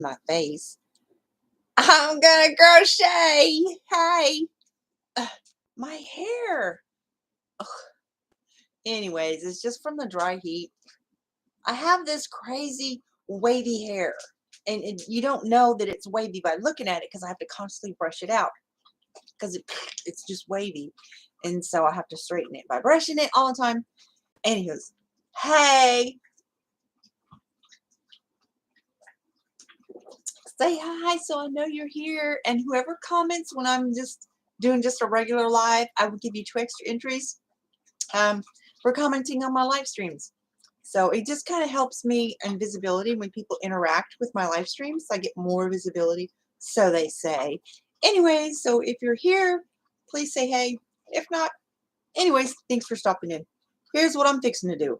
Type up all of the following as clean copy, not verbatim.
my face. I'm gonna crochet. Hey, Ugh, my hair. Ugh. Anyways, it's just from the dry heat. I have this crazy wavy hair, and you don't know that it's wavy by looking at it because I have to constantly brush it out because it's just wavy, and so I have to straighten it by brushing it all the time. And he goes, "Hey, say hi so I know you're here." And whoever comments when I'm just doing just a regular live, I will give you 2 extra entries for commenting on my live streams. So it just kind of helps me in visibility when people interact with my live streams. I get more visibility, so they say. Anyways, so if you're here, please say hey. If not, anyways, thanks for stopping in. Here's what I'm fixing to do.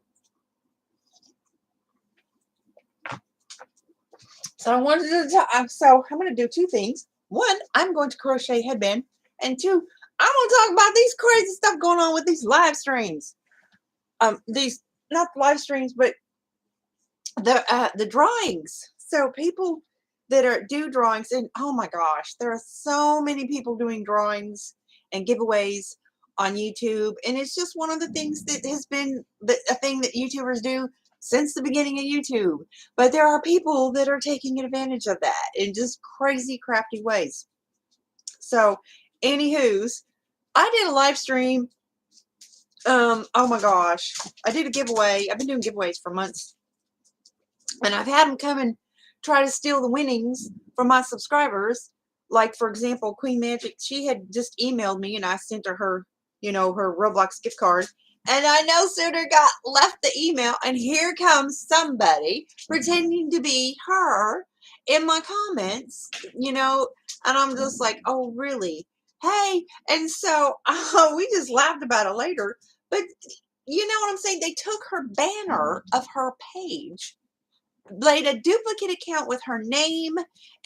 So I wanted to so I'm going to do 2 things. One, I'm going to crochet headband, and 2, I'm going to talk about these crazy stuff going on with these live streams. These not live streams, but the drawings. So people that do drawings, and oh my gosh, there are so many people doing drawings and giveaways on YouTube, and it's just one of the things that has been a thing that YouTubers do since the beginning of YouTube. But there are people that are taking advantage of that in just crazy, crafty ways. So, anywho's, I did a live stream. Oh my gosh, I did a giveaway. I've been doing giveaways for months. And I've had them come and try to steal the winnings from my subscribers. Like, for example, Queen Magic, she had just emailed me and I sent her, her Roblox gift card. And I no sooner got left the email, and here comes somebody pretending to be her in my comments, and I'm just like, oh, really? Hey. And so we just laughed about it later. But you know what I'm saying? They took her banner of her page, laid a duplicate account with her name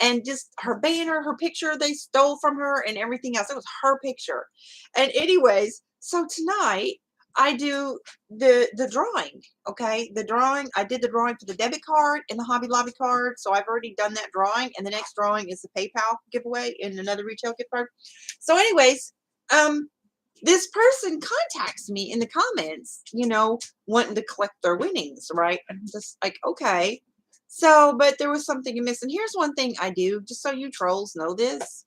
and just her banner, her picture they stole from her, and everything else. It was her picture. And anyways, so tonight I do the drawing. Okay, the drawing. I did the drawing for the debit card and the Hobby Lobby card, so I've already done that drawing. And the next drawing is the PayPal giveaway and another retail gift card. So, anyways, this person contacts me in the comments, wanting to collect their winnings, right? I'm just like, okay. So, but there was something amiss. And here's one thing I do, just so you trolls know this.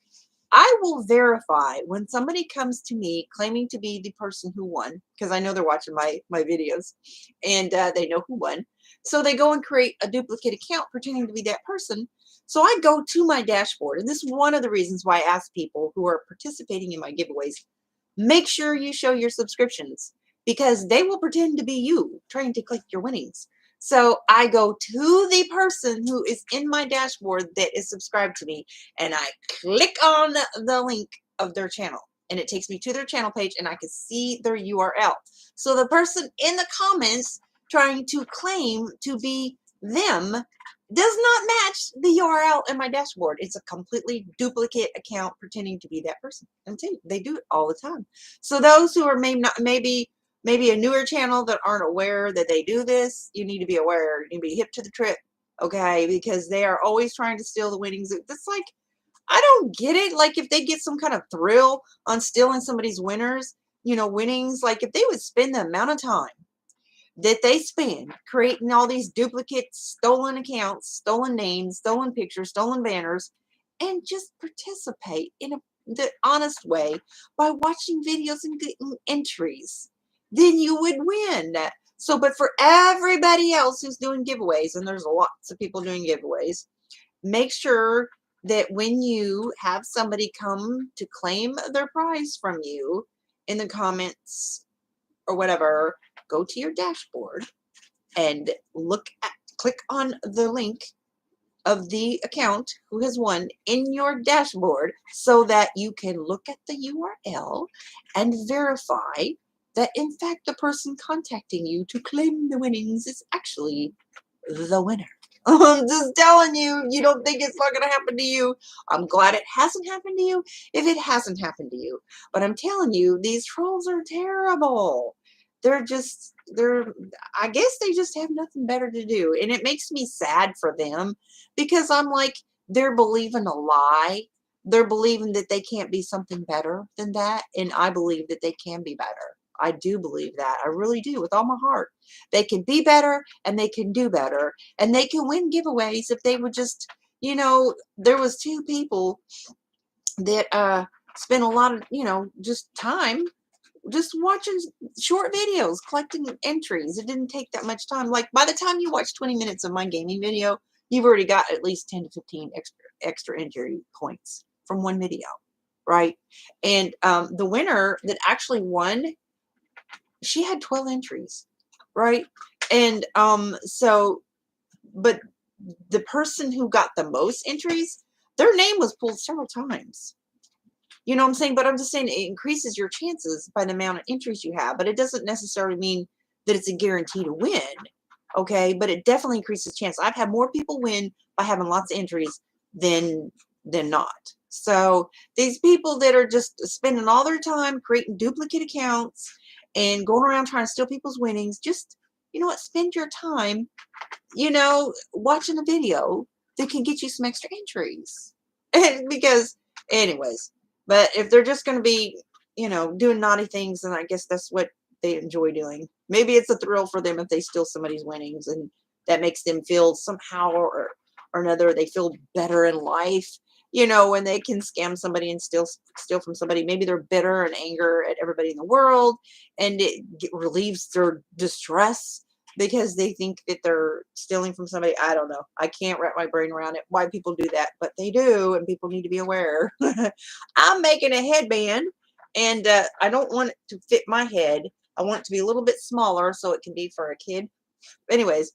I will verify when somebody comes to me claiming to be the person who won, because I know they're watching my videos, and they know who won. So they go and create a duplicate account pretending to be that person. So I go to my dashboard, and this is one of the reasons why I ask people who are participating in my giveaways, make sure you show your subscriptions, because they will pretend to be you trying to click your winnings. So I go to the person who is in my dashboard that is subscribed to me, and I click on the link of their channel, and it takes me to their channel page, and I can see their URL. So the person in the comments trying to claim to be them does not match the URL in my dashboard. It's a completely duplicate account pretending to be that person. I'm telling you, they do it all the time. So those who are maybe a newer channel that aren't aware that they do this, you need to be aware. You need to be hip to the trip, okay? Because they are always trying to steal the winnings. It's like, I don't get it. Like, if they get some kind of thrill on stealing somebody's winnings, like if they would spend the amount of time that they spend creating all these duplicate stolen accounts, stolen names, stolen pictures, stolen banners, and just participate in the honest way by watching videos and getting entries, then you would win. So, but for everybody else who's doing giveaways, and there's lots of people doing giveaways, make sure that when you have somebody come to claim their prize from you in the comments or whatever, go to your dashboard and click on the link of the account who has won in your dashboard, so that you can look at the URL and verify that in fact the person contacting you to claim the winnings is actually the winner. I'm just telling you, you don't think it's not going to happen to you. I'm glad it hasn't happened to you if it hasn't happened to you. But I'm telling you, these trolls are terrible. They're just I guess they just have nothing better to do. And it makes me sad for them because I'm like, they're believing a lie. They're believing that they can't be something better than that. And I believe that they can be better. I do believe that. I really do with all my heart. They can be better and they can do better and they can win giveaways if they would just, there was two people that spent a lot of, just time just watching short videos, collecting entries. It didn't take that much time. Like by the time you watch 20 minutes of my gaming video, you've already got at least 10 to 15 extra entry points from one video, right? And the winner that actually won, she had 12 entries, right? And but the person who got the most entries, their name was pulled several times. You know what I'm saying? But I'm just saying it increases your chances by the amount of entries you have, but it doesn't necessarily mean that it's a guarantee to win. Okay, but it definitely increases chance. I've had more people win by having lots of entries than not. So these people that are just spending all their time creating duplicate accounts and going around trying to steal people's winnings, just, you know what, spend your time, watching a video that can get you some extra entries. Because anyways, but if they're just going to be, doing naughty things, then I guess that's what they enjoy doing. Maybe it's a thrill for them if they steal somebody's winnings, and that makes them feel somehow or another, they feel better in life, when they can scam somebody and steal from somebody. Maybe they're bitter and anger at everybody in the world, and it relieves their distress because they think that they're stealing from somebody. I don't know. I can't wrap my brain around it, why people do that, but they do, and people need to be aware. I'm making a headband, and I don't want it to fit my head. I want it to be a little bit smaller so it can be for a kid. Anyways,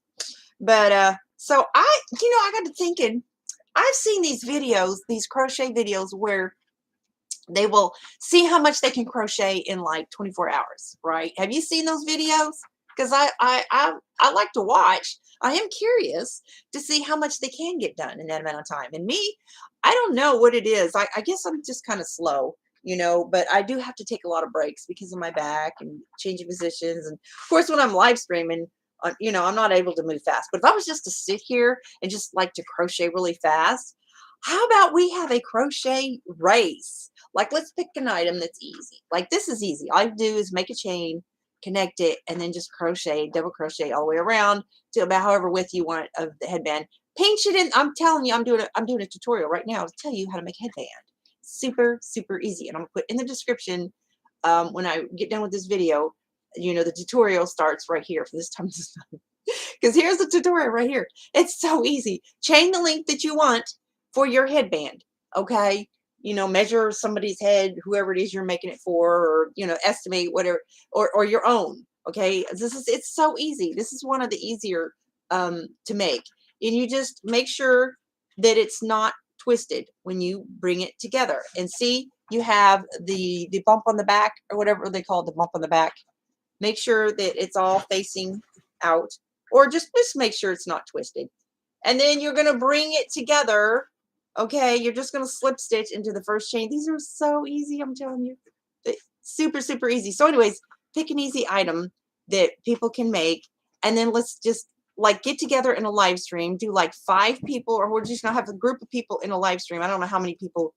but so I got to thinking, I've seen these videos, these crochet videos where they will see how much they can crochet in like 24 hours, right? Have you seen those videos? Because I like to watch. I am curious to see how much they can get done in that amount of time. And me, I don't know what it is. I guess I'm just kind of slow, but I do have to take a lot of breaks because of my back and changing positions. And of course, when I'm live streaming, I'm not able to move fast. But if I was just to sit here and just like to crochet really fast, how about we have a crochet race? Like, let's pick an item that's easy. Like, this is easy. All I do is make a chain, connect it, and then just crochet, double crochet all the way around to about however width you want of the headband. Pinch it in. I'm telling you, I'm doing a tutorial right now to tell you how to make a headband. Super, super easy. And I'm gonna put in the description when I get done with this video. The tutorial starts right here for this time. Because here's the tutorial right here. It's so easy. Chain the length that you want for your headband. Okay. Measure somebody's head, whoever it is you're making it for, or, estimate whatever, or your own. Okay. It's so easy. This is one of the easier to make. And you just make sure that it's not twisted when you bring it together. And see, you have the bump on the back, or whatever they call it, the bump on the back. Make sure that it's all facing out, or just make sure it's not twisted. And then you're going to bring it together. Okay, you're just going to slip stitch into the first chain. These are so easy, I'm telling you. Super, super easy. So anyways, pick an easy item that people can make, and then let's just like get together in a live stream, do like 5 people, or we're just going to have a group of people in a live stream. I don't know how many people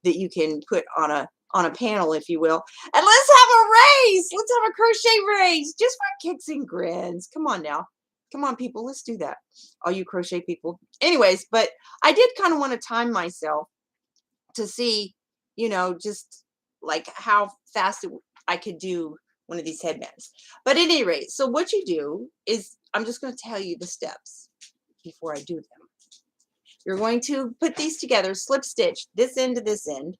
that you can put on a panel, if you will. And let's have a race. Let's have a crochet race just for kicks and grins. Come on now. Come on, people, let's do that. All you crochet people. Anyways, but I did kind of want to time myself to see, just like how fast I could do one of these headbands. But at any rate, so what you do is, I'm just going to tell you the steps before I do them. You're going to put these together, slip stitch this end to this end,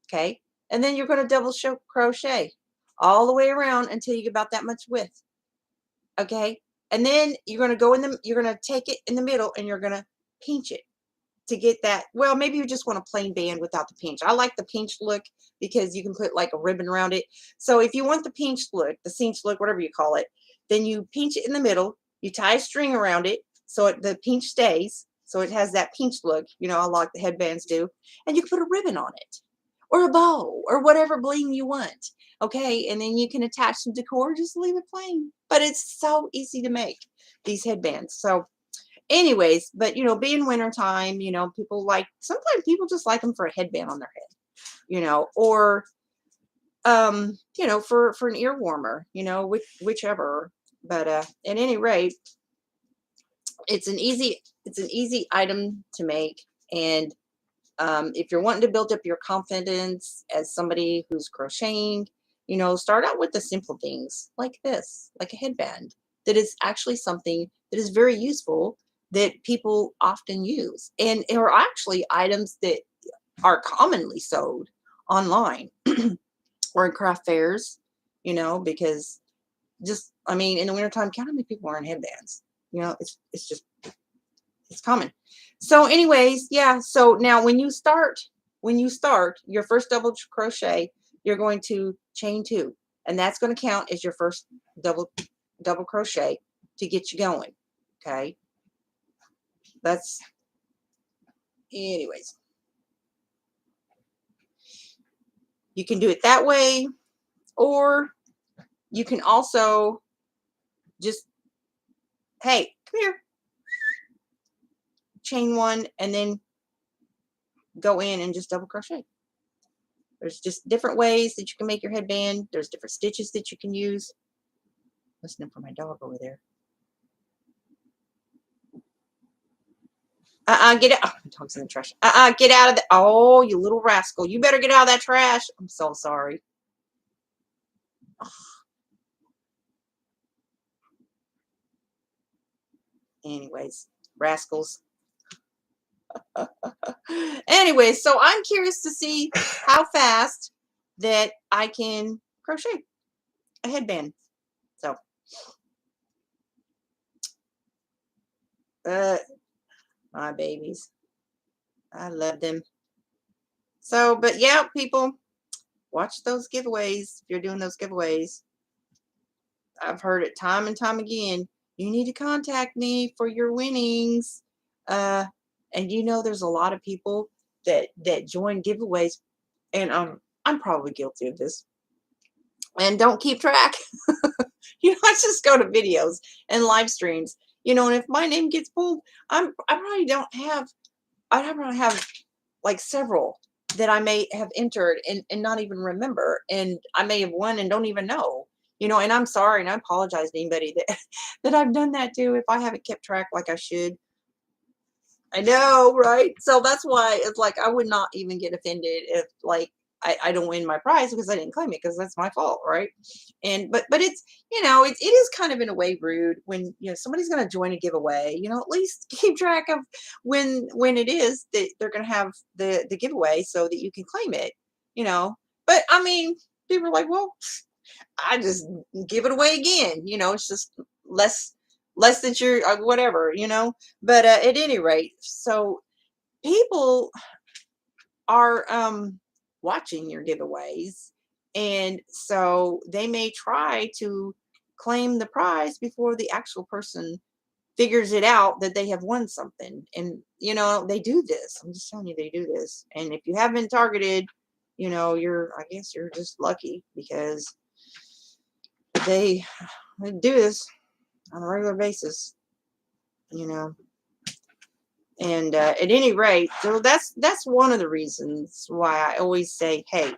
okay? And then you're going to double crochet all the way around until you get about that much width, okay? And then you're going to you're going to take it in the middle and you're going to pinch it to get that. Well, maybe you just want a plain band without the pinch. I like the pinch look because you can put like a ribbon around it. So if you want the pinch look, the cinch look, whatever you call it, then you pinch it in the middle, you tie a string around it so the pinch stays, so it has that pinch look, like the headbands do, and you can put a ribbon on it. or a bow or whatever bling you want. Okay. And then you can attach some decor, just leave it plain. But it's so easy to make these headbands. So, anyways, but being wintertime, people sometimes people just like them for a headband on their head, or for an ear warmer, whichever. But at any rate, it's an easy item to make. And if you're wanting to build up your confidence as somebody who's crocheting, start out with the simple things like this, like a headband that is actually something that is very useful that people often use, and are actually items that are commonly sold online or in craft fairs, because I mean, in the wintertime, count how many people are in headbands. It's common. So anyways, yeah. So now when you start your first double crochet, you're going to chain 2, and that's going to count as your first double crochet to get you going. Okay. That's anyways. You can do it that way, or you can also just, hey, come here, chain 1, and then go in and just double crochet. There's just different ways that you can make your headband. There's different stitches that you can use. Listening for my dog over there. Get out. Oh, dog's in the trash. Get out of the. Oh, you little rascal. You better get out of that trash. I'm so sorry. Oh. Anyways, rascals. Anyway, so I'm curious to see how fast that I can crochet a headband. So, my babies, I love them. So, but yeah, people, watch those giveaways. If you're doing those giveaways, I've heard it time and time again. You need to contact me for your winnings. And there's a lot of people that join giveaways, and I'm probably guilty of this, and don't keep track. I just go to videos and live streams, and if my name gets pulled, I probably don't have, I probably have like several that I may have entered and not even remember, and I may have won and don't even know. And I'm sorry, and I apologize to anybody that that I've done that to if I haven't kept track like I should. I know, right? So that's why it's like I would not even get offended if like I don't win my prize because I didn't claim it, because that's my fault, right? And but it's it is kind of in a way rude when somebody's going to join a giveaway. At least keep track of when it is that they're going to have the giveaway so that you can claim it. But I mean, people are like, well, I just give it away again. It's just less than your whatever. But at any rate, so people are watching your giveaways, and so they may try to claim the prize before the actual person figures it out that they have won something. And they do this. I'm just telling you, they do this. And if you have been targeted, I guess you're just lucky, because they do this on a regular basis. And at any rate, so that's one of the reasons why I always say, hey,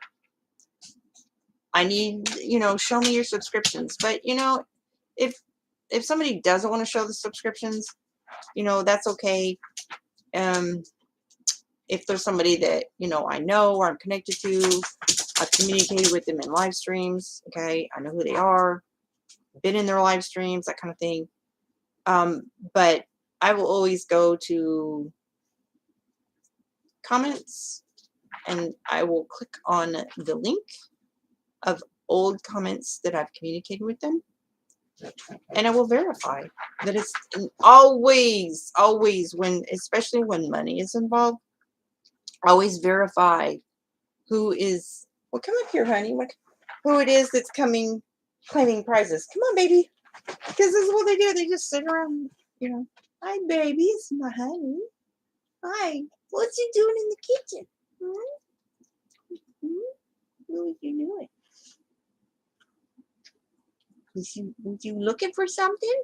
I need, show me your subscriptions. But if somebody doesn't want to show the subscriptions, that's okay. If there's somebody that I know or I'm connected to, I've communicated with them in live streams. Okay, I know who they are, been in their live streams, that kind of thing. But I will always go to comments, and I will click on the link of old comments that I've communicated with them, and I will verify that it's always, especially when money is involved, always verify who is, well, come up here, honey, who it is that's claiming prizes. Come on, baby, because this is what they do. They just sit around, hi, baby, it's my honey. Hi, what's you doing in the kitchen? was you doing? Was you looking for something?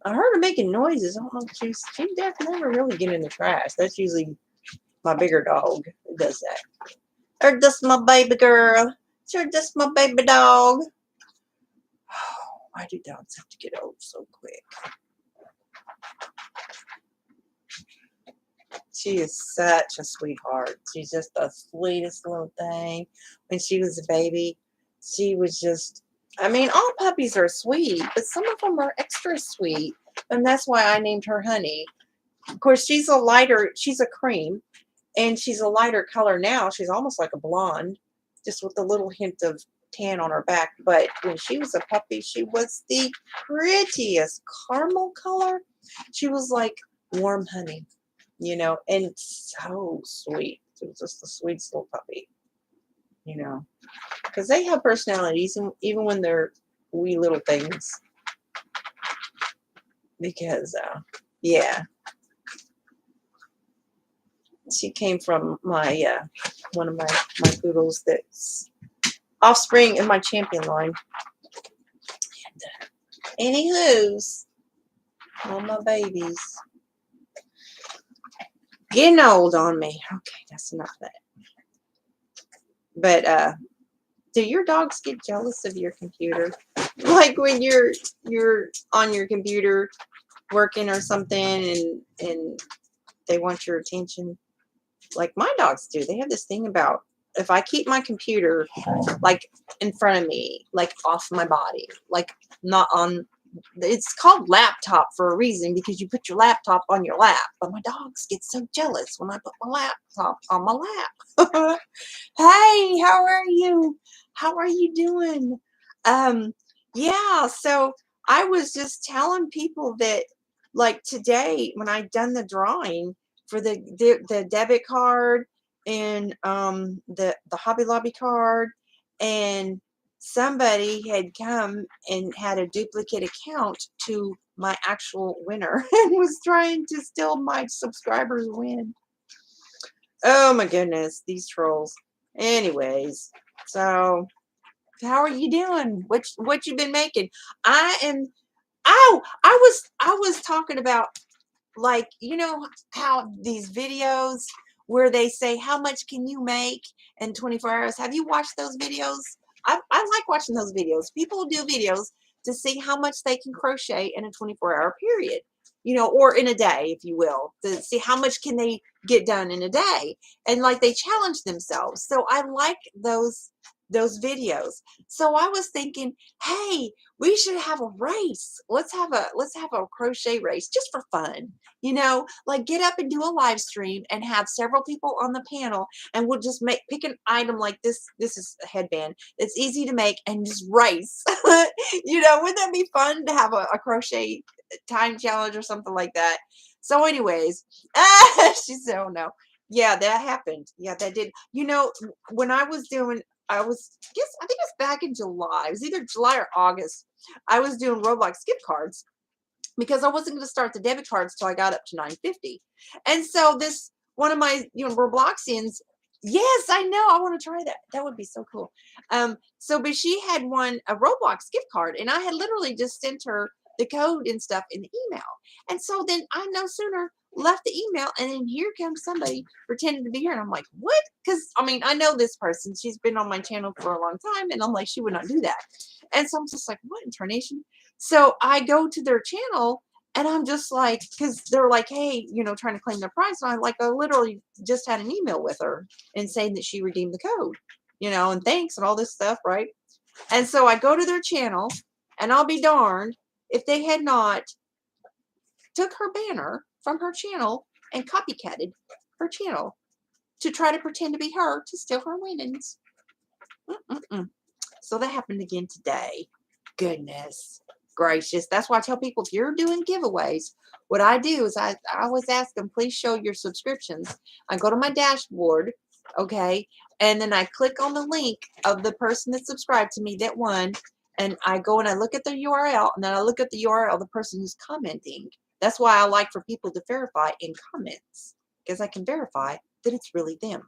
I heard her making noises. I don't know if she definitely never really get in the trash. That's usually my bigger dog who does that. Or just my baby girl. Sure, just my baby dog. Oh, why do dogs have to get old so quick? She is such a sweetheart. She's just the sweetest little thing. When she was a baby, she was just, I mean, all puppies are sweet, but some of them are extra sweet. And that's why I named her Honey. Of course, she's a cream, and she's a lighter color now. She's almost like a blonde, just with a little hint of tan on her back. But when she was a puppy, she was the prettiest caramel color. She was like warm honey, and so sweet. She was just the sweetest little puppy, because they have personalities, even when they're wee little things. Because, yeah, she came from my one of my poodles that's offspring in my champion line. And, anywho's, all my babies getting old on me. Okay, that's enough of that. But do your dogs get jealous of your computer? Like when you're on your computer working or something, and they want your attention? Like my dogs do. They have this thing about, if I keep my computer like in front of me, like off my body, like not on, it's called laptop for a reason, because you put your laptop on your lap. But my dogs get so jealous when I put my laptop on my lap. Hey, how are you? How are you doing? Yeah, so I was just telling people that, like, today when I done the drawing for the debit card, and the Hobby Lobby card, and somebody had come and had a duplicate account to my actual winner and was trying to steal my subscribers' win. Oh my goodness, these trolls. Anyways, so how are you doing? What you been making? I am. Oh, I was talking about, like, how these videos where they say how much can you make in 24 hours. Have you watched those videos? I like watching those videos. People do videos to see how much they can crochet in a 24-hour period, or in a day, if you will, to see how much can they get done in a day. And like they challenge themselves. So I like those videos. So I was thinking, hey, we should have a race. Let's have a crochet race just for fun. Like get up and do a live stream and have several people on the panel, and we'll just pick an item like this. This is a headband. It's easy to make, and just race. Wouldn't that be fun to have a crochet time challenge or something like that? So anyways, she said, oh no. Yeah, that happened. Yeah, that did. When I was doing, I think it was back in July. It was either July or August. I was doing Roblox gift cards, because I wasn't going to start the debit cards till I got up to 950. And so this one of my Robloxians, yes, I know, I want to try that. That would be so cool. But she had won a Roblox gift card, and I had literally just sent her the code and stuff in the email. And so then I no sooner left the email, and then here comes somebody pretending to be her, and I'm like, what? Because I know this person, she's been on my channel for a long time, and I'm like, she would not do that. And so I'm just like, what in tarnation? So I go to their channel, and I'm just like, because they're like, hey, trying to claim their prize. And I literally just had an email with her and saying that she redeemed the code, and thanks and all this stuff, right? And so I go to their channel, and I'll be darned if they had not took her banner from her channel and copycatted her channel to try to pretend to be her to steal her winnings. So that happened again today. Goodness gracious. That's why I tell people, if you're doing giveaways, what I do is I always ask them, please show your subscriptions. I go to my dashboard, okay, and then I click on the link of the person that subscribed to me that won, and I go and I look at the URL, and then I look at the URL of the person who's commenting. That's why I like for people to verify in comments, because I can verify that it's really them.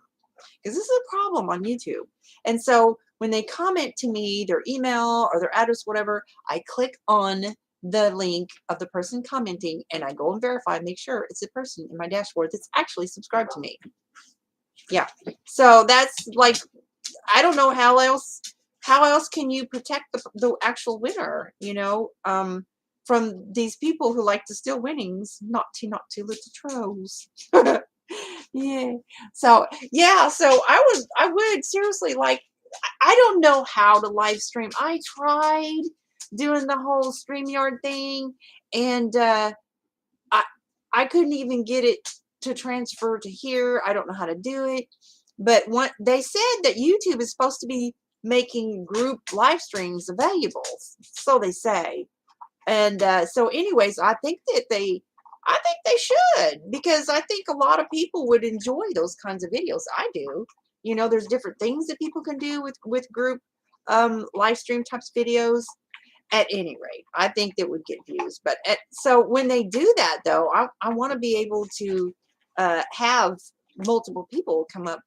because this is a problem on YouTube. And so when they comment to me, their email or their address, whatever, I click on the link of the person commenting and I go and verify, make sure it's a person in my dashboard that's actually subscribed to me. Yeah. So that's like, I don't know how else can you protect the actual winner, from these people who like to steal winnings, not to little trolls. Yeah. So yeah, so I would seriously like, I don't know how to live stream. I tried doing the whole StreamYard thing, and I I couldn't even get it to transfer to here. I don't know how to do it. But what they said that YouTube is supposed to be making group live streams available. So they say. And so anyways, I think they should, because I think a lot of people would enjoy those kinds of videos. I do. There's different things that people can do with group live stream types videos. At any rate, I think that would get views. But so when they do that, though, I want to be able to have multiple people come up,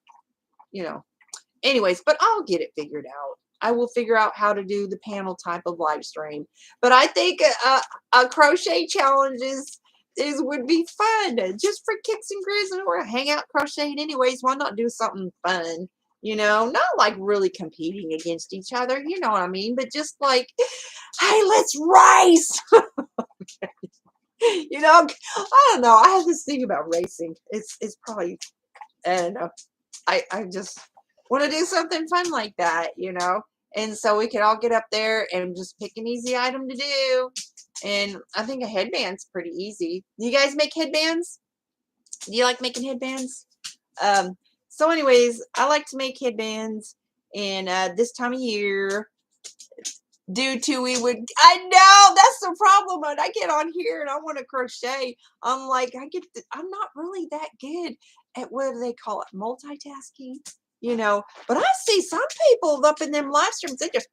Anyways, but I'll get it figured out. I will figure out how to do the panel type of live stream. But I think a crochet challenge would be fun, just for kicks and grins, and we're hang out crocheting anyways. Why not do something fun? Not like really competing against each other. You know what I mean? But just like, hey, let's race. I don't know. I have this thing about racing. It's probably, I don't know. I just want to do something fun like that, and so we could all get up there and just pick an easy item to do. And I think a headband's pretty easy. Do you guys make headbands? Do you like making headbands? So anyways, I like to make headbands, and this time of year, I know that's the problem. When I get on here and I want to crochet, I'm like, I'm not really that good at, what do they call it, multitasking, but I see some people up in them live streams, they just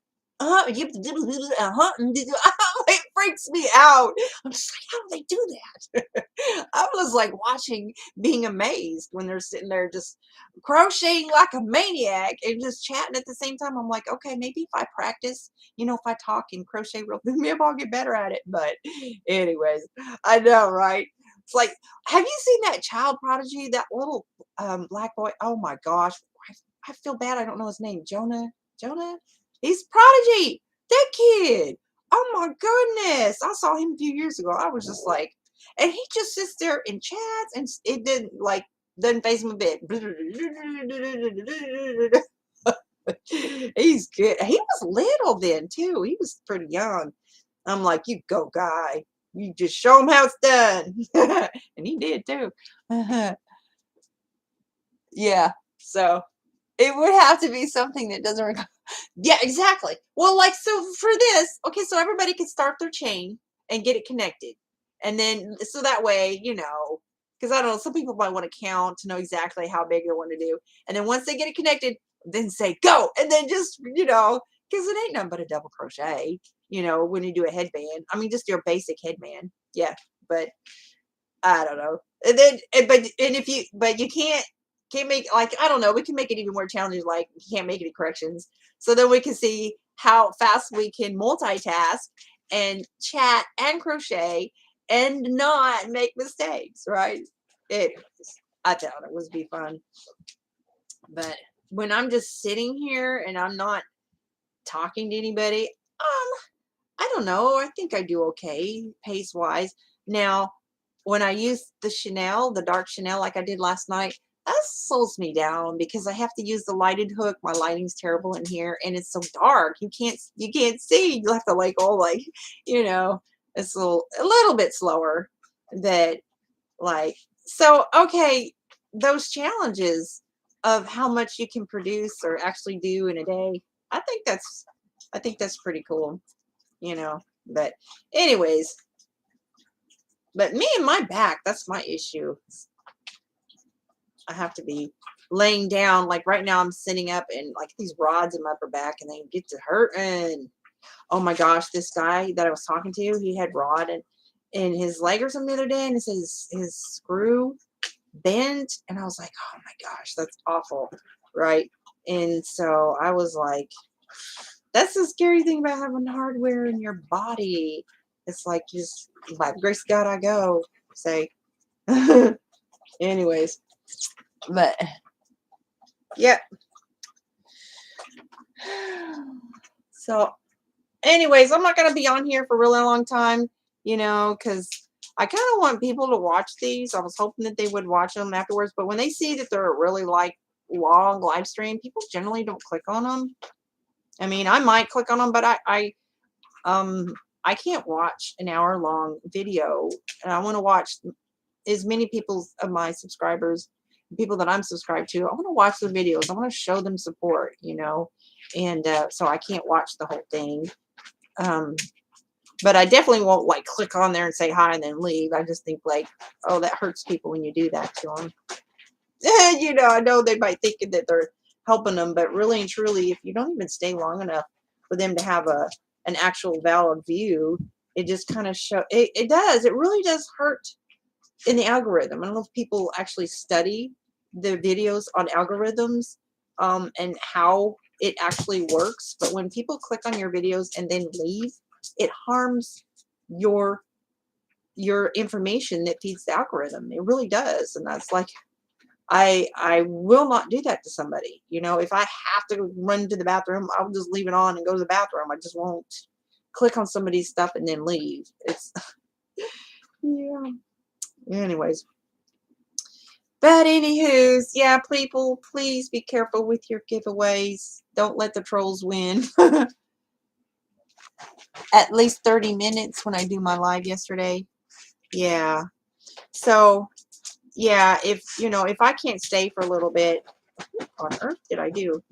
it freaks me out. I'm just like, how do they do that? I was like watching, being amazed when they're sitting there just crocheting like a maniac and just chatting at the same time. I'm like, okay, maybe if I practice, if I talk and crochet real good, maybe I'll get better at it. But anyways, I know, right? It's like, have you seen that child prodigy, that little black boy? Oh my gosh, I feel bad. I don't know his name. Jonah. He's Prodigy. That kid. Oh my goodness. I saw him a few years ago. I was just like, and he just sits there and chats, and it doesn't faze him a bit. He's good. He was little then too. He was pretty young. I'm like, you go, guy. You just show him how it's done. And he did too. Yeah. So it would have to be something that doesn't require. Yeah, exactly. Well, like, so for this, okay, so everybody can start their chain and get it connected. And then, so that way, because I don't know, some people might want to count to know exactly how big they want to do. And then once they get it connected, then say go. And then just, because it ain't nothing but a double crochet, when you do a headband. I mean, just your basic headband. Yeah. But I don't know. And then, but you can't make, like, I don't know, we can make it even more challenging, like you can't make any corrections, so then we can see how fast we can multitask and chat and crochet and not make mistakes, right? Anyways, I thought it would be fun. But when I'm just sitting here and I'm not talking to anybody, I don't know, I think I do okay pace wise. Now when I use the dark Chanel, like I did last night, that slows me down because I have to use the lighted hook. My lighting's terrible in here, and it's so dark. You can't see. You have to it's a little bit slower. That so okay, those challenges of how much you can produce or actually do in a day. I think that's pretty cool. But anyways, but me and my back, that's my issue. I have to be laying down. Like right now I'm sitting up and like these rods in my upper back and they get to hurting. Oh my gosh, this guy that I was talking to, he had rod in his leg or something the other day, and it says his screw banned. And I was like, oh my gosh, that's awful. Right. And so I was like, that's the scary thing about having hardware in your body. It's like, just by the grace of God, I go. Say, anyways, but yeah. So, anyways, I'm not going to be on here for a really long time, because I kind of want people to watch these. I was hoping that they would watch them afterwards, but when they see that they're really like long live stream, people generally don't click on them. I mean, I might click on them, but um, I can't watch an hour long video, and I want to watch as many people of my subscribers, people that I'm subscribed to. I want to watch the videos. I want to show them support, and so I can't watch the whole thing. But I definitely won't like click on there and say hi and then leave. I just think like, oh, that hurts people when you do that to them. I know they might think that they're helping them, but really and truly, if you don't even stay long enough for them to have an actual valid view, it just kind of it does. It really does hurt in the algorithm. I don't know if people actually study the videos on algorithms and how it actually works, but when people click on your videos and then leave, it harms your information that feeds the algorithm. It really does. And that's like, I will not do that to somebody. If I have to run to the bathroom, I'll just leave it on and go to the bathroom. I just won't click on somebody's stuff and then leave. It's yeah. Anyways. But anywho's, yeah, people, please be careful with your giveaways. Don't let the trolls win. At least 30 minutes when I do my live yesterday. Yeah. So, yeah, if I can't stay for a little bit, what on earth did I do?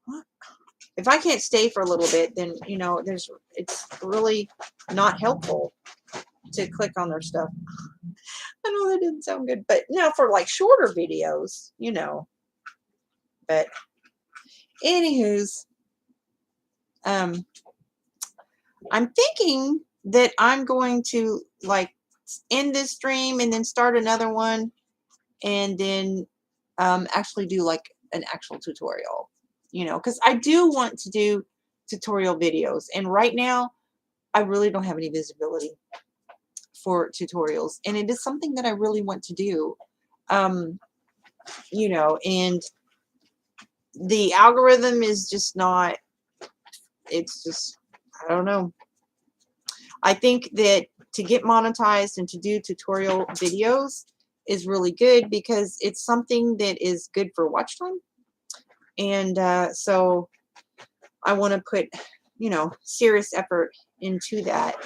What? If I can't stay for a little bit, then, it's really not helpful to click on their stuff. I know that didn't sound good, but for like shorter videos, but anywho's, I'm thinking that I'm going to like end this stream and then start another one and then actually do like an actual tutorial, because I do want to do tutorial videos. And right now, I really don't have any visibility for tutorials. And it is something that I really want to do, and the algorithm is just not, it's just, I don't know. I think that to get monetized and to do tutorial videos is really good because it's something that is good for watch time. And so I want to put, serious effort into that.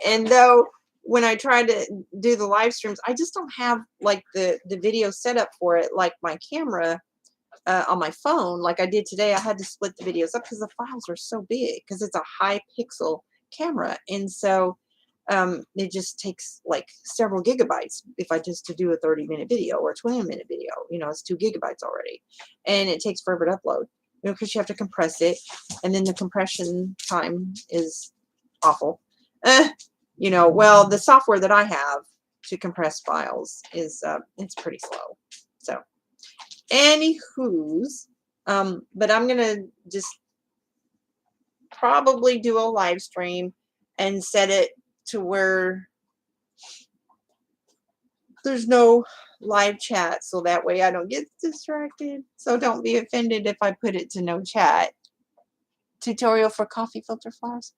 And though when I try to do the live streams, I just don't have like the video set up for it, like my camera on my phone, like I did today. I had to split the videos up because the files are so big because it's a high pixel camera. And so it just takes like several gigabytes if I just to do a 30-minute video or a 20-minute video. It's 2 gigabytes already, and it takes forever to upload. Because you have to compress it, and then the compression time is awful. Well, the software that I have to compress files is it's pretty slow. So, anywho's, but I'm gonna just probably do a live stream and set it to where there's no live chat, so that way I don't get distracted. So don't be offended if I put it to no chat. Tutorial for coffee filter flowers.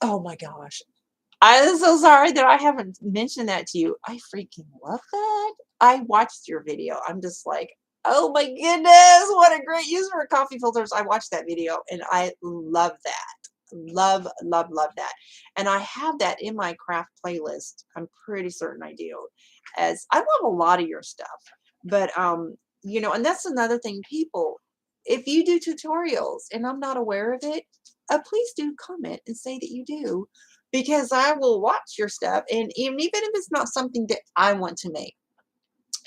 Oh my gosh. I'm so sorry that I haven't mentioned that to you. I freaking love that. I watched your video. I'm just like, oh my goodness, what a great use for coffee filters. I watched that video and I love that. Love, love, love that. And I have that in my craft playlist. I'm pretty certain I do. As I love a lot of your stuff. But and that's another thing, people, if you do tutorials and I'm not aware of it, please do comment and say that you do, because I will watch your stuff. And even if it's not something that I want to make,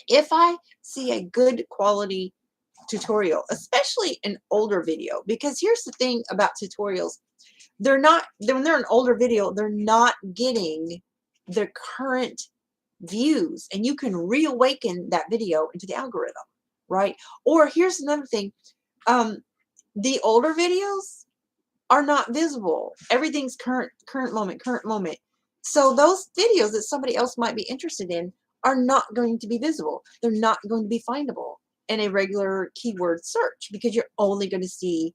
if I see a good quality tutorial, especially an older video, because here's the thing about tutorials, when they're an older video, they're not getting the current views, and you can reawaken that video into the algorithm, right? Or here's another thing. The older videos are not visible. Everything's current moment. So those videos that somebody else might be interested in are not going to be visible. They're not going to be findable in a regular keyword search because you're only going to see,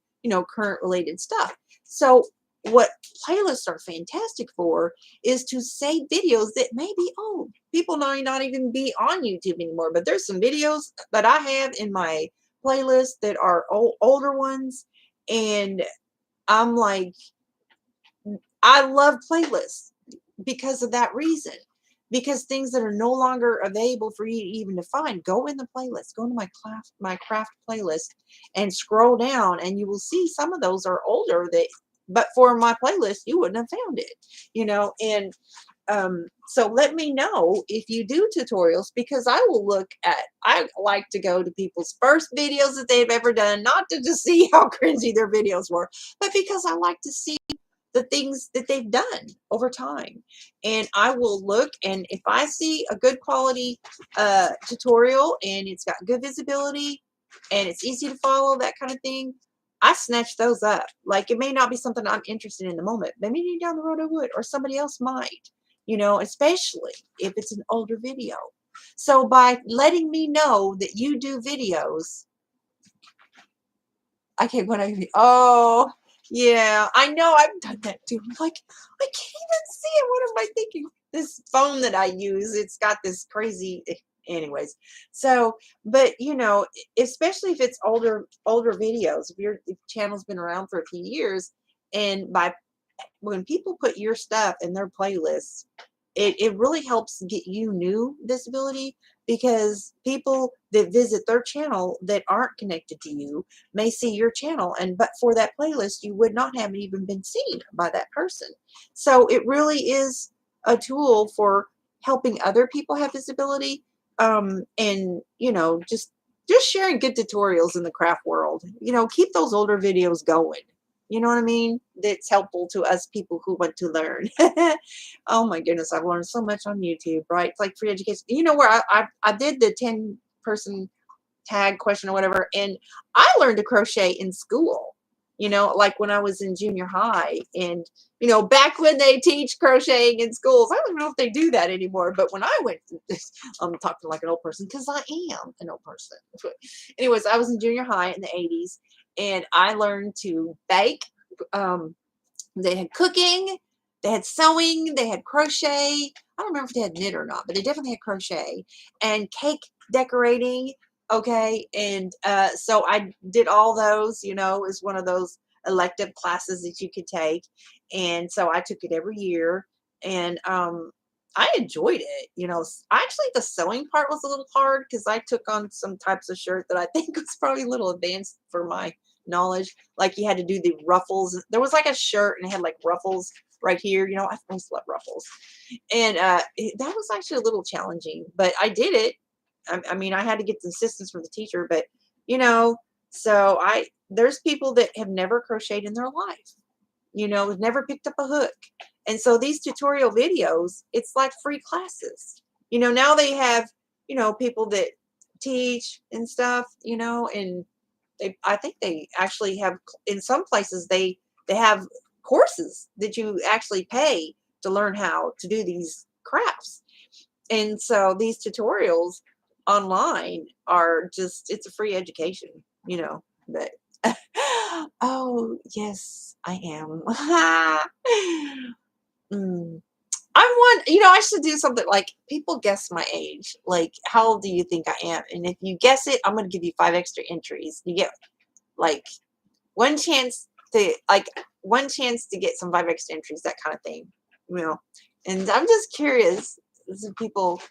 current related stuff. So what playlists are fantastic for is to save videos that may be old. People may not even be on YouTube anymore, but there's some videos that I have in my playlist that are older ones, and I'm like, I love playlists because of that reason. Because things that are no longer available for you even to find, go in the playlist, go into my craft playlist and scroll down, and you will see some of those are older but for my playlist, you wouldn't have found it, and so let me know if you do tutorials, because I like to go to people's first videos that they've ever done, not to just see how cringy their videos were, but because I like to see the things that they've done over time. And I will look, and if I see a good quality tutorial and it's got good visibility and it's easy to follow, that kind of thing, I snatch those up. Like, it may not be something I'm interested in the moment, but maybe down the road I would, or somebody else might, especially if it's an older video. So by letting me know that you do videos, oh, yeah, I know, I've done that too. I'm like, I can't even see it. What am I thinking? This phone that I use, it's got this crazy, anyways. So, but especially if it's older videos, if your channel's been around for a few years, and when people put your stuff in their playlists, it really helps get you new visibility, because people that visit their channel that aren't connected to you may see your channel, but for that playlist, you would not have even been seen by that person. So it really is a tool for helping other people have visibility, and just sharing good tutorials in the craft world. Keep those older videos going. You know what I mean? That's helpful to us people who want to learn. Oh my goodness, I've learned so much on YouTube, right? It's like free education. Where I did the 10-person tag question or whatever, and I learned to crochet in school. Like when I was in junior high, and back when they teach crocheting in schools. I don't know if they do that anymore, but when I went, I'm talking like an old person because I am an old person. Anyways, I was in junior high in the 80s, and I learned to bake. They had cooking, they had sewing, they had crochet. I don't remember if they had knit or not, but they definitely had crochet and cake decorating. Okay. And so I did all those, as one of those elective classes that you could take. And so I took it every year, and I enjoyed it. Actually, the sewing part was a little hard because I took on some types of shirt that I think was probably a little advanced for my knowledge. Like, you had to do the ruffles. There was like a shirt and it had like ruffles right here. I always love ruffles. And that was actually a little challenging, but I did it. I mean, I had to get the assistance from the teacher, but so there's people that have never crocheted in their life, have never picked up a hook. And so these tutorial videos, it's like free classes. Now they have, people that teach and stuff, and I think they actually have, in some places, they have courses that you actually pay to learn how to do these crafts. And so these tutorials online are just, it's a free education, but oh yes, I am. Mm. I should do something like, people guess my age. Like, how old do you think I am? And if you guess it, I'm going to give you 5 extra entries. You get like one chance to get some 5 extra entries, that kind of thing, And I'm just curious, people,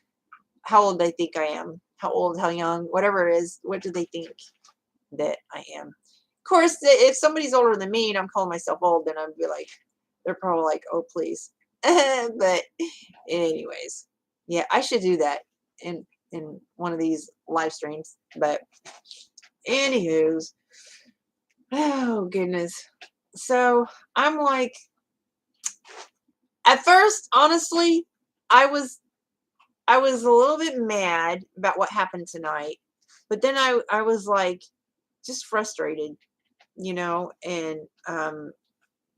how old they think I am, how old, how young, whatever it is, what do they think that I am? Of course, if somebody's older than me and I'm calling myself old, then I'd be like, they're probably like, oh, please. But anyways, yeah, I should do that in one of these live streams. But anywho's, oh goodness. So I'm like, at first, honestly, I was I was a little bit mad about what happened tonight, but then I was like just frustrated, and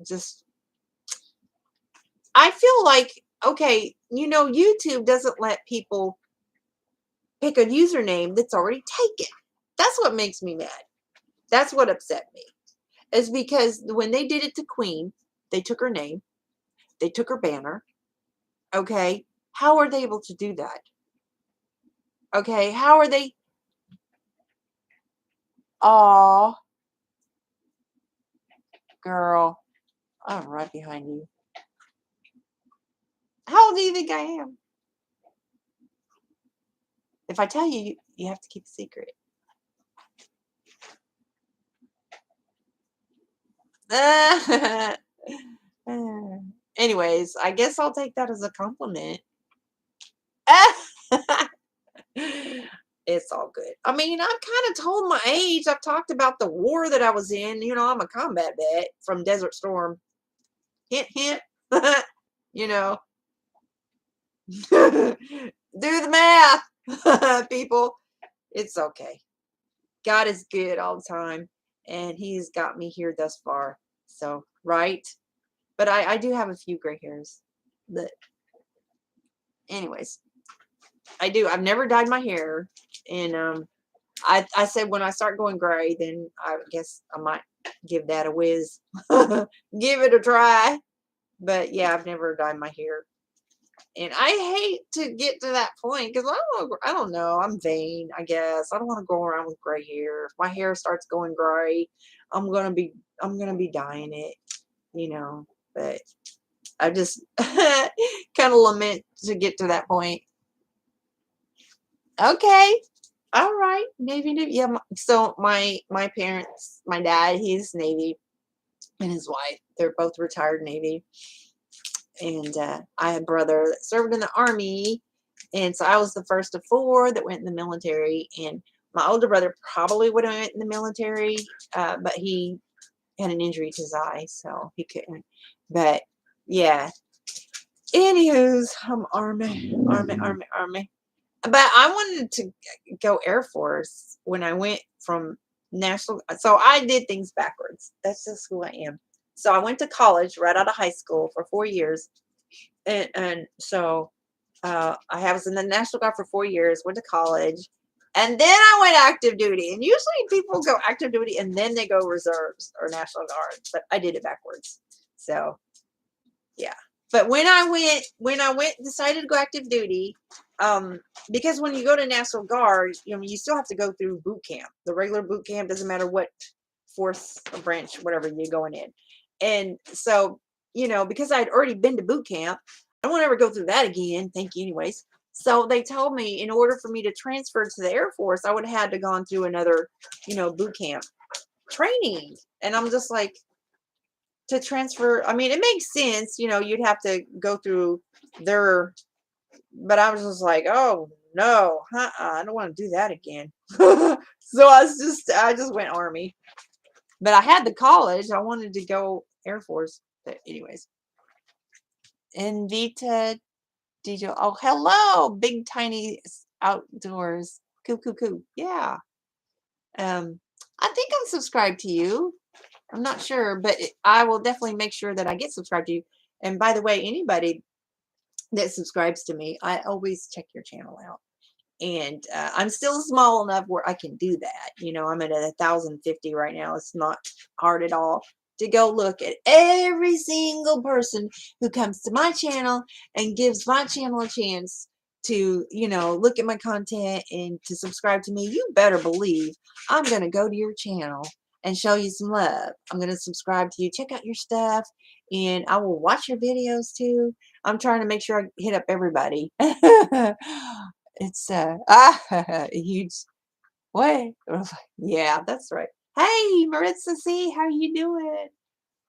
just I feel like, okay, YouTube doesn't let people pick a username that's already taken. That's what makes me mad. That's what upset me. Is because when they did it to Queen, they took her name, they took her banner. Okay, how are they able to do that? Okay, how are they? Oh, girl, I'm right behind you. How old do you think I am? If I tell you, you have to keep a secret. Anyways, I guess I'll take that as a compliment. It's all good. I mean, I've kind of told my age. I've talked about the war that I was in. I'm a combat vet from Desert Storm. Hint, hint. you know, do the math, people. It's okay. God is good all the time, and He's got me here thus far. So, right? But I do have a few gray hairs. But, anyways, I do. I've never dyed my hair, and I said when I start going gray, then I guess I might give that a whiz, give it a try. But yeah, I've never dyed my hair, and I hate to get to that point because I don't know. I'm vain, I guess. I don't want to go around with gray hair. If my hair starts going gray, I'm gonna be I'm gonna be dyeing it, you know. But I just kind of lament to get to that point. Okay. All right. Navy. Yeah. So my parents, my dad, he's Navy, and his wife, they're both retired Navy. And I had a brother that served in the Army. And so I was the first of four that went in the military. And my older brother probably would have went in the military, but he had an injury to his eye, so he couldn't. But yeah. Anywho's, I'm Army. But I wanted to go Air Force when I went from national. So I did things backwards. That's just who I am. So I went to college right out of high school for 4 years, and so I was in the National Guard for 4 years. Went to college, and then I went active duty. And usually people go active duty and then they go reserves or National Guard, but I did it backwards. So yeah. But decided to go active duty, because when you go to National Guard, you still have to go through boot camp. The regular boot camp doesn't matter what force or branch, whatever you're going in. And so, because I'd already been to boot camp, I don't want to ever go through that again. Thank you, anyways. So they told me in order for me to transfer to the Air Force, I would have had to gone through another, boot camp training. And I'm just like, to transfer, I mean, it makes sense, you'd have to go through their, but I was just like, oh no, I don't want to do that again. So I just went Army, but I had the college. I wanted to go Air Force, but anyways. Invita DJ. Oh, hello, big tiny outdoors. Coo coo coo. Yeah. I think I'm subscribed to you. I'm not sure, but I will definitely make sure that I get subscribed to you. And by the way, anybody that subscribes to me, I always check your channel out. And I'm still small enough where I can do that. I'm at 1,050 right now. It's not hard at all to go look at every single person who comes to my channel and gives my channel a chance to, look at my content and to subscribe to me. You better believe I'm going to go to your channel and show you some love. I'm going to subscribe to you, check out your stuff, and I will watch your videos too. I'm trying to make sure I hit up everybody. It's a huge what? Yeah, that's right. Hey, Maritza C, how you doing?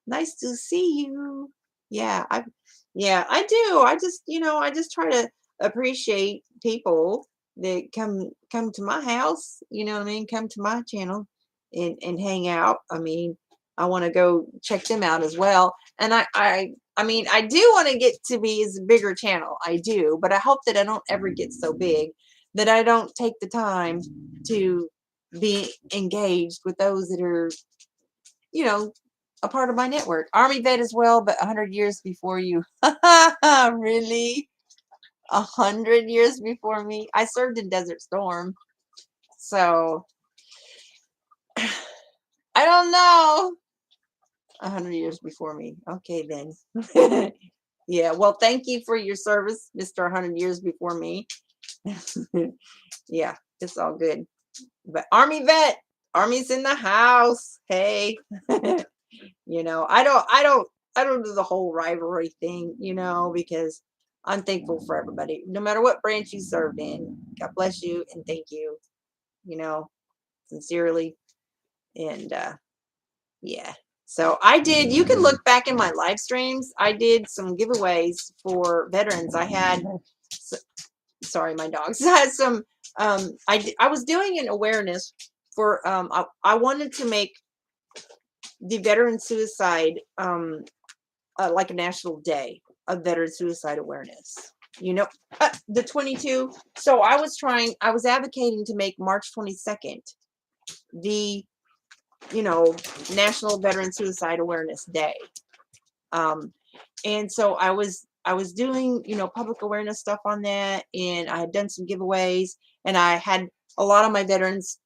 Nice to see you. Yeah, I do. I just try to appreciate people that come to my house, you know what I mean, come to my channel and hang out. I mean, I want to go check them out as well. And I mean, I do want to get to be as a bigger channel. I do, but I hope that I don't ever get so big that I don't take the time to be engaged with those that are, you know, a part of my network. Army vet as well, but 100 years before you. Really? 100 years before me? I served in Desert Storm, so I don't know. 100 years before me. Okay, then. Yeah. Well, thank you for your service, Mr. 100 years before me. Yeah, it's all good. But Army vet, Army's in the house. Hey. I don't do the whole rivalry thing, because I'm thankful for everybody, no matter what branch you served in. God bless you and thank you, you know, sincerely. And yeah. So you can look back in my live streams. I did some giveaways for veterans. Sorry, my dogs. I had some, I was doing an awareness for, I wanted to make the veteran suicide, like a national day of veteran suicide awareness. You know, the 22. So I was advocating to make March 22nd the, National Veteran Suicide Awareness Day. Um, and so I was doing, public awareness stuff on that, and I had done some giveaways, and I had a lot of my veterans